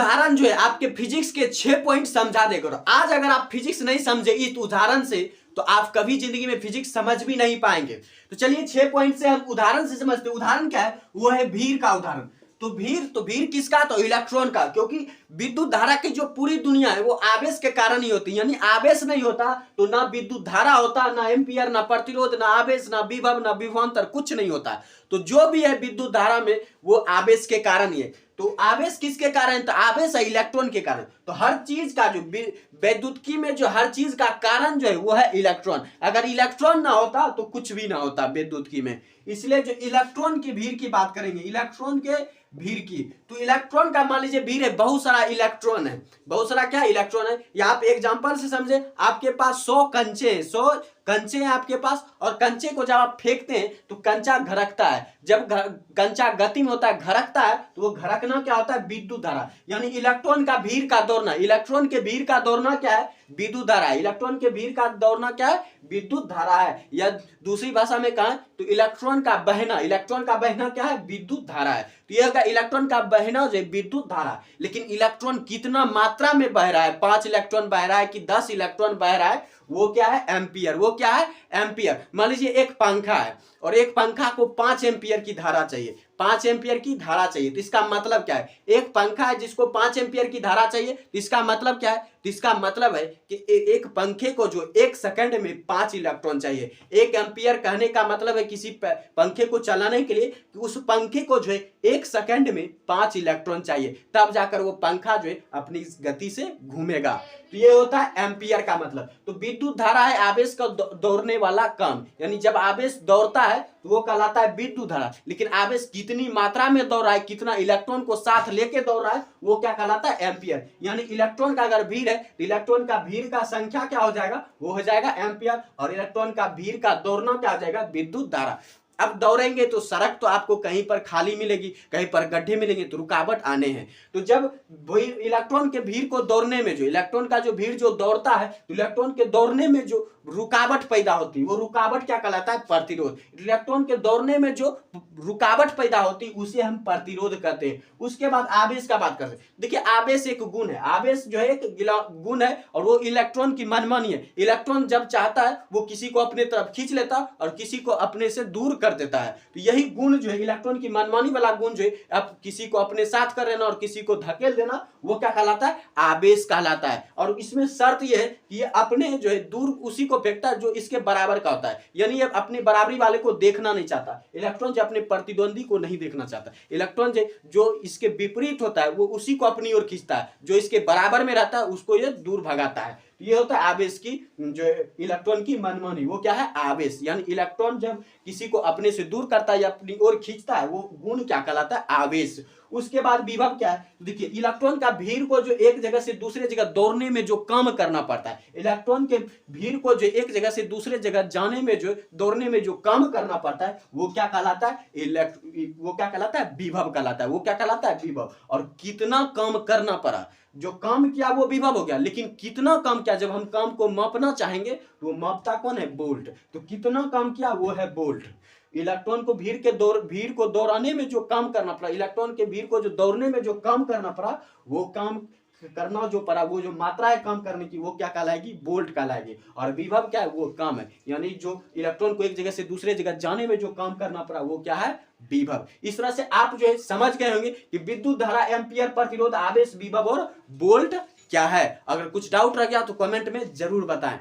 उदाहरण जो है आपके फिजिक्स के 6 पॉइंट समझा देगा। आज अगर आप फिजिक्स नहीं समझे इस उदाहरण से तो आप कभी जिंदगी में फिजिक्स समझ भी नहीं पाएंगे। तो चलिए 6 पॉइंट से हम उदाहरण से समझते हैं। उदाहरण क्या है? वो है भीड़ का उदाहरण। तो भीड़ किसका? तो इलेक्ट्रॉन का। क्योंकि विद्युत धारा की जो पूरी दुनिया है वो आवेश के कारण ही होती है। यानी आवेश नहीं होता तो ना विद्युत धारा होता, ना एम्पियर, ना प्रतिरोध, ना आवेश, ना विभव, ना विभवांतर, कुछ नहीं होता। तो जो भी है विद्युत धारा में वो आवेश के कारण ही है। तो आवेश किसके कारण? तो आवेश है इलेक्ट्रॉन के कारण। तो हर चीज का जो वैद्युतिकी में जो हर चीज का कारण जो है वो है इलेक्ट्रॉन। अगर इलेक्ट्रॉन ना होता तो कुछ भी ना होता वैद्युतिकी में। इसलिए जो इलेक्ट्रॉन की भीड़ की बात करेंगे, इलेक्ट्रॉन के भीड़ की, तो इलेक्ट्रॉन का मान लीजिए भीड़ है, बहुत सारा इलेक्ट्रॉन है, बहुत सारा क्या इलेक्ट्रॉन है। या आप एग्जांपल से समझे, आपके पास 100 कंचे हैं, 100 कंचे हैं आपके पास, और कंचे को जब आप फेंकते हैं तो कंचा घरकता है। जब कंचा गति में होता है, घरकता है, तो वो घरकना क्या होता है? विद्युत धारा। यानी इलेक्ट्रॉन का भीड़ का दौड़ना, इलेक्ट्रॉन के भीड़ का दौड़ना क्या है? विद्युत धारा है। इलेक्ट्रॉन के भीड़ का दौड़ना क्या है? विद्युत धारा है। या दूसरी भाषा में कहें तो इलेक्ट्रॉन का बहना, इलेक्ट्रॉन का बहना क्या है? विद्युत धारा है। तो यह होगा इलेक्ट्रॉन का बहना जो विद्युत धारा। लेकिन इलेक्ट्रॉन कितना मात्रा में बह रहा है? 5 इलेक्ट्रॉन बह रहा है कि 10 इलेक्ट्रॉन बह रहा है? वो क्या है? एम्पियर। वो क्या है? एम्पियर। मान लीजिए एक पंखा है और एक पंखा को 5 एम्पियर की धारा चाहिए, 5 एम्पियर की धारा चाहिए। तो इसका मतलब क्या है? एक पंखा है जिसको 5 एम्पियर की धारा चाहिए, तो इसका मतलब क्या है? तो इसका मतलब है कि एक पंखे को जो 1 सेकंड में 5 इलेक्ट्रॉन चाहिए। 1 एम्पियर कहने का मतलब है किसी पंखे को चलाने के लिए कि उस पंखे को जो है 1 सेकंड में 5 इलेक्ट्रॉन चाहिए, तब जाकर वो पंखा जो है अपनी गति से घूमेगा। तो ये होता है एम्पियर का मतलब। तो विद्युत धारा है आवेश का दौड़ने वाला कण। यानी जब आवेश दौड़ता है तो वो कहलाता है विद्युत धारा। लेकिन आवेश कितनी मात्रा में दौड़ रहा है, कितना इलेक्ट्रॉन को साथ लेके दौड़ रहा है, वो क्या कहलाता है? एम्पियर। यानी इलेक्ट्रॉन का अगर भीड़ है तो इलेक्ट्रॉन का भीड़ का संख्या क्या हो जाएगा? वो हो जाएगा एम्पियर। और इलेक्ट्रॉन का भीड़ का दौड़ना क्या हो जाएगा? विद्युत धारा। अब दौड़ेंगे तो सड़क तो आपको कहीं पर खाली मिलेगी, कहीं पर गड्ढे मिलेंगे, तो रुकावट आने हैं। तो जब इलेक्ट्रॉन के भीड़ को दौड़ने में जो इलेक्ट्रॉन का जो भीड़ जो दौड़ता है, तो इलेक्ट्रॉन के दौड़ने में जो रुकावट पैदा होती है वो रुकावट क्या कहलाता है? प्रतिरोध। इलेक्ट्रॉन के दौड़ने में जो रुकावट पैदा होती है उसे हम प्रतिरोध कहते हैं। उसके बाद आवेश का बात करते हैं। देखिए आवेश एक गुण है, आवेश जो है एक गुण है और वो इलेक्ट्रॉन की मनमानी है। इलेक्ट्रॉन जब चाहता है वो किसी को अपने तरफ खींच लेता है और किसी को अपने से दूर कर देता है। तो यही गुण जो है इलेक्ट्रॉन की मनमानी वाला गुण जो है, अब किसी को अपने साथ कर लेना और किसी को धकेल देना, वो क्या कहलाता है? आवेश कहलाता है। और इसमें शर्त यह है कि ये अपने जो है दूर उसी को फेंकता है जो इसके बराबर का होता है। यानी ये अपने बराबरी वाले को देखना नहीं चाहता। इलेक्ट्रॉन जो अपने प्रतिद्वंदी को नहीं देखना चाहता। इलेक्ट्रॉन जो इसके विपरीत होता है वो उसी को अपनी ओर खींचता है, जो इसके बराबर में रहता है उसको ये दूर भगाता है। ये होता है आवेश की जो इलेक्ट्रॉन की मनमानी, वो क्या है? आवेश। यानी इलेक्ट्रॉन जब किसी को अपने से दूर करता है या अपनी ओर खींचता है, वो गुण क्या कहलाता है? आवेश। उसके बाद विभव क्या है? देखिए इलेक्ट्रॉन का भीड़ को जो एक जगह से दूसरे जगह दौड़ने में जो काम करना पड़ता है, इलेक्ट्रॉन के भीड़ को जो एक जगह से दूसरे जगह जाने में जो दौड़ने में जो काम करना पड़ता है, वो क्या कहलाता है? वो क्या कहलाता है? विभव कहलाता है। वो क्या कहलाता है? विभव। और कितना काम करना पड़ा, जो काम किया वो विभव हो गया। लेकिन कितना काम किया, जब हम काम को मापना चाहेंगे तो वो मापता कौन है? वोल्ट। तो कितना काम किया वो है वोल्ट। इलेक्ट्रॉन को भीड़ को दौड़ाने में जो काम करना पड़ा, इलेक्ट्रॉन के भीड़ को जो दौड़ने में जो काम करना पड़ा, वो काम करना जो पड़ा, वो जो मात्रा है काम करने की, वो क्या कहलाएगी? वोल्ट कहलाएगी। और विभव क्या है? वो काम है। यानी जो इलेक्ट्रॉन को एक जगह से दूसरे जगह जाने में जो काम करना पड़ा, वो क्या है? विभव। इस तरह से आप जो है समझ गए होंगे कि विद्युत धारा, एम्पियर, प्रतिरोध, आवेश, विभव और वोल्ट क्या है। अगर कुछ डाउट रह गया तो कमेंट में जरूर बताएं।